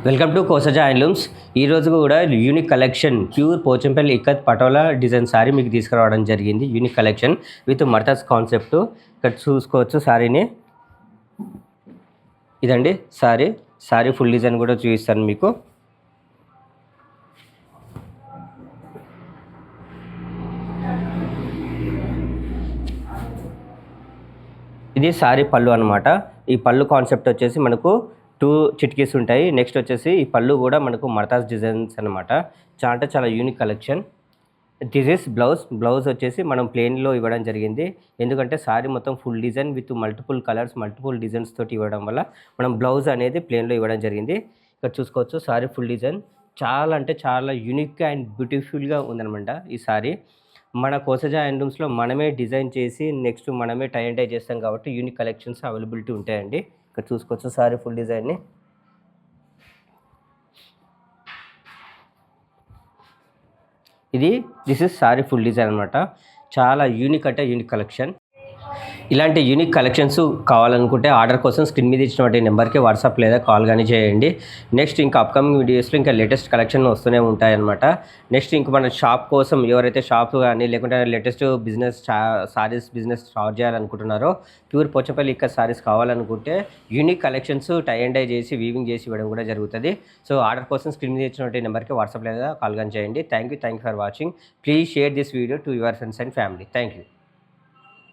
Welcome to కోసజా handlooms. ఈ రోజు కూడా unique collection pure Pochampally ikat patola design sari మీకు తీసుకురావడం జరిగింది. Unique collection with Martha's concept. ఇక్కడ చూసుకోవచ్చు సారీని. ఇదండి సారీ ఫుల్ డిజైన్ కూడా చూపిస్తాను మీకు. ఇది సారీ పళ్ళు అనమాట. ఈ పళ్ళు కాన్సెప్ట్ వచ్చేసి మనకు 2 చిట్కీస్ ఉంటాయి. నెక్స్ట్ వచ్చేసి ఈ పళ్ళు కూడా మనకు మర్తాస్ డిజైన్స్ అనమాట. చాలా unique collection. This is blouse వచ్చేసి మనం ప్లెయిన్లో ఇవ్వడం జరిగింది. ఎందుకంటే సారీ మొత్తం full design with multiple colours multiple designs తోటి ఇవ్వడం వల్ల మనం బ్లౌజ్ అనేది ప్లెయిన్లో ఇవ్వడం జరిగింది. ఇక్కడ చూసుకోవచ్చు సారీ ఫుల్ డిజైన్ చాలా యూనిక్గా అండ్ బ్యూటిఫుల్గా ఉందన్నమాట. ఈ సారీ మన కోసజా హ్యాండ్లూమ్స్లో మనమే డిజైన్ చేసి నెక్స్ట్ మనమే టై అండ్ డై చేస్తాం కాబట్టి యూనిక్ కలెక్షన్స్ అవైలబిలిటీ ఉంటాయండి. ఇక్కడ చూసుకోవచ్చు సారీ ఫుల్ డిజైన్ని. This is sari full design అనమాట. చాలా యూనిక్ కలెక్షన్. ఇలాంటి యూనిక్ కలెక్షన్స్ కావాలనుకుంటే ఆర్డర్ కోసం స్క్రీన్ మీద ఇచ్చినటువంటి నెంబర్కి వాట్సాప్ లేదా కాల్ కానీ చేయండి. నెక్స్ట్ ఇంకా అప్కమింగ్ వీడియోస్లో ఇంకా లేటెస్ట్ కలెక్షన్ వస్తూనే ఉంటాయన్నమాట. నెక్స్ట్ ఇంకా మన షాప్ కోసం ఎవరైతే షాప్ కానీ లేకుంటే లేటెస్ట్ సారీస్ బిజినెస్ స్టార్ట్ చేయాలనుకుంటున్నారో ప్యూర్ పోచంపల్లి ఇక్కడ సారీస్ కావాలనుకుంటే unique collections tie and dye చేసి వీవింగ్ చేసి ఇవ్వడం కూడా జరుగుతుంది. సో ఆర్డర్ కోసం స్క్రీన్ మీద ఇచ్చినటువంటి నెంబర్కి వాట్సాప్ లేదా కాల్ కానీ చేయండి. Thank you for watching. Please share this video to your friends and family. Thank you.